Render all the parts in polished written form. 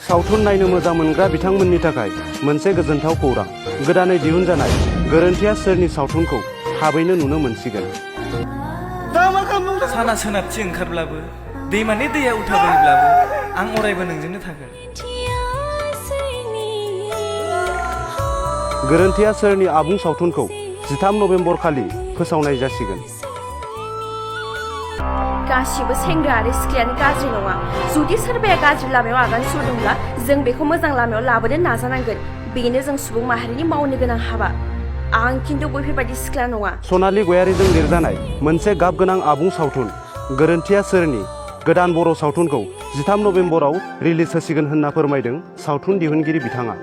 सावथुन नायनो मोजां मोनग्रा बिथांमोननि थाखाय मोनसे गोजोनथाव खौरां। गोदानै दिहुनजानाय गोरोन्थिया सोरनि सावथुनखौ थाबैनो नुनो मोनसिगोन। साना सोनाबथि ओंखारब्लाबो दैमानि दैया उल्था बोहैब्लाबो आं अरायबो नोंजोंनो थागोन। गोरोन्थिया सोरनि आबुं सावथुनखौ 13 नभेम्बर खालि फोसावनाय जासिगोन। गासिबो सेंग्रा आरो सिख्लायानो गाज्रि नङा। जुदि सोरबाया गाज्रि लामायाव आगान सुरदोंब्ला जों बेखौ मोजां लामायाव लाबोनो नाजानांगोन। बेनो जों सुबुं माहारिनि मावनो गोनां हाबा। आं खिन्थु बैफोरबायदि सिख्ला नङा। सनालि गयारीजों लिरजानाय मोनसे गाबगोनां आबुं सावथुन गोरोन्थिया सोरनि गोदान बर' सावथुनखौ 13 नभेम्बराव रिलिज होसिगोन होनना फोरमायदों सावथुन दिहुनगिरि बिथाङा।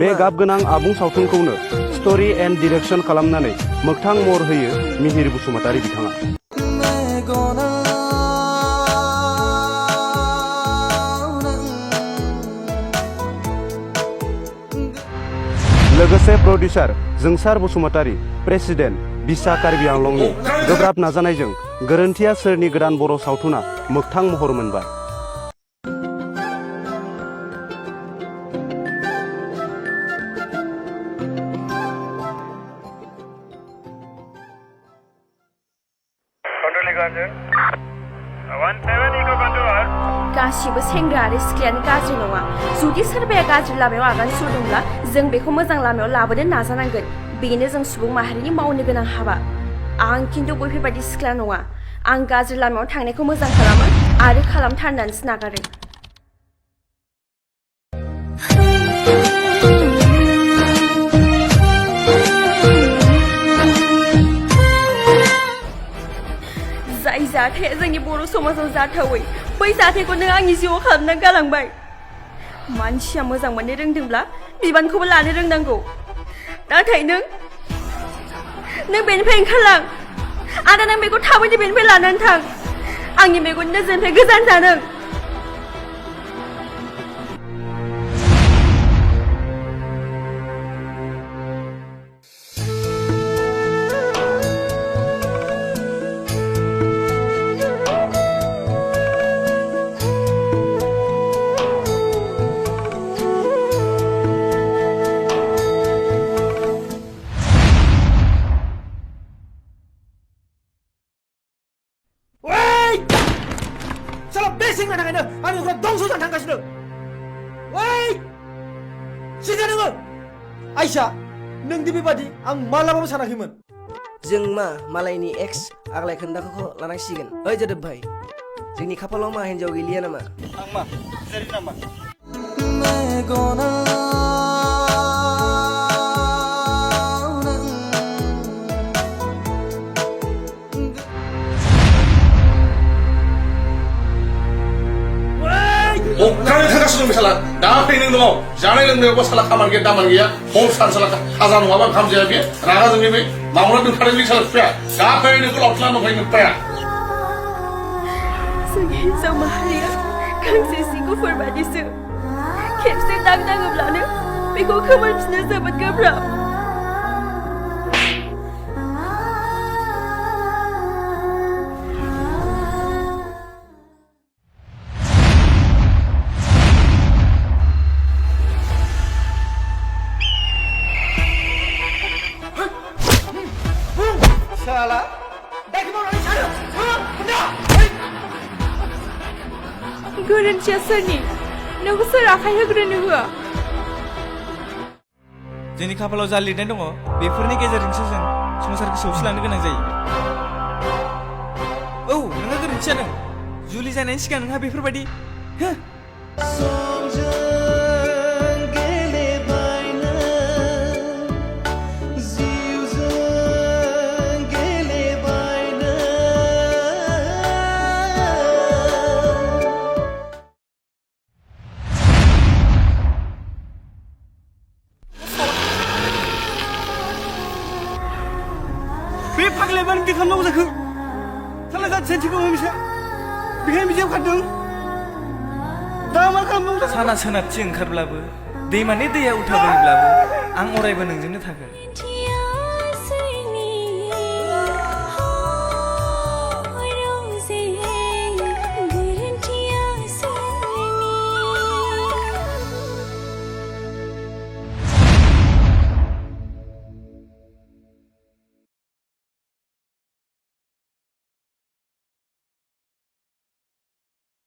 बे गाबगोनां आबुं सावथुनखौनो स्ट'रि एन्ड डिरेक्सन खालामनानै मोगथां महर होयो मिहिर बसुमतारी बिथाङा। लोगोसे प्रडिउसार जोंसार बसुमतारी, प्रेसिडेन्ट बिसा कार्बि आंलंनि गोब्राब नाजानायजों गोरोन्थिया सोरनि गोदान बर' सावथुना मोगथां महर मोनबाय। गासिबो सेंग्रा आरो सिख्लायानो गाज्रि नङा। जुदि सोरबाया गाज्रि लामायाव आगान सुरदोंब्ला जों बेखौ मोजां लामायाव लाबोनो नाजानांगोन। बेनो जों सुबुं माहारिनि मावनो गोनां हाबा। आं खिन्थु बैफोरबायदि सिख्ला नङा। आं गाज्रि लामायाव थांनायखौ मोजां खालामो आरो खालामथारनानैसो नागारो। जाय जाथाया जोंनि बर' समाजाव जाथावै बै जाथायखौ नों आंनि जिउआव खालामना गालांबाय। मानसिया मोजां मोननो रोंदोंब्ला बिबानखौबो लानो रोंनांगौ। नाथाय नों बेनिफ्राय ओंखारलां आरो नों बेखौ थाबैनो बेनिफ्राय लानानै थां। आंनि मेगननि नोजोरनिफ्राय गोजान जादों। आइसा नोंदि बेबादि आं मालाबाबो सानाखैमोन। जों मा मालायनि एक्स आग्लाय खोन्दाखौ लानांसिगोन? ओइ जोदोब भाई, जोंनि खाफालाव मा हिन्जाव गैलिया नामा? आं मा जेरै नामा? अखानि थांगासिनो दं साला दा फैनो दङ जानाय लोंनायावबो साला खामानि गैया दामानि गैया हर सान साला खाजा नङाबा ओंखाम जाया बे रागा जोंनि बे मावना दोनखादों बे साला बिफाया दा फैनोखौ लावथिना दंखायो बिफाया। जोंनि हिन्जाव माहारिया गांसे सि गुफुर बादिसो। खेबसे दाग नाङोब्लानो बेखौ खोमोरफिननो जोबोद गोब्राब। गोरोन्थिया सोरनि? नोंखौ सोर आखाइ होग्रोनो होआ? जोंनि खाफालाव जा लिरनाय दङ बेफोरनि गेजेरजोंसो जों संसारखौ सौसिलांनो गोनां जायो। औ नोंहा गोरोन्थियानो। जुलि जानायनि सिगां नोंहा बेफोरबायदि बे फाग्लाया मानो बिदि खालामनांगौ जाखो? साला जाथि सानथिखौ मिसा बेखायनो बिदियाव खारदों। दा मा खालामदों साना सोनाबथि ओंखारब्लाबो दैमानि दैया उल्था बोहैब्लाबो आं अरायबो नोंजोंनो थागोन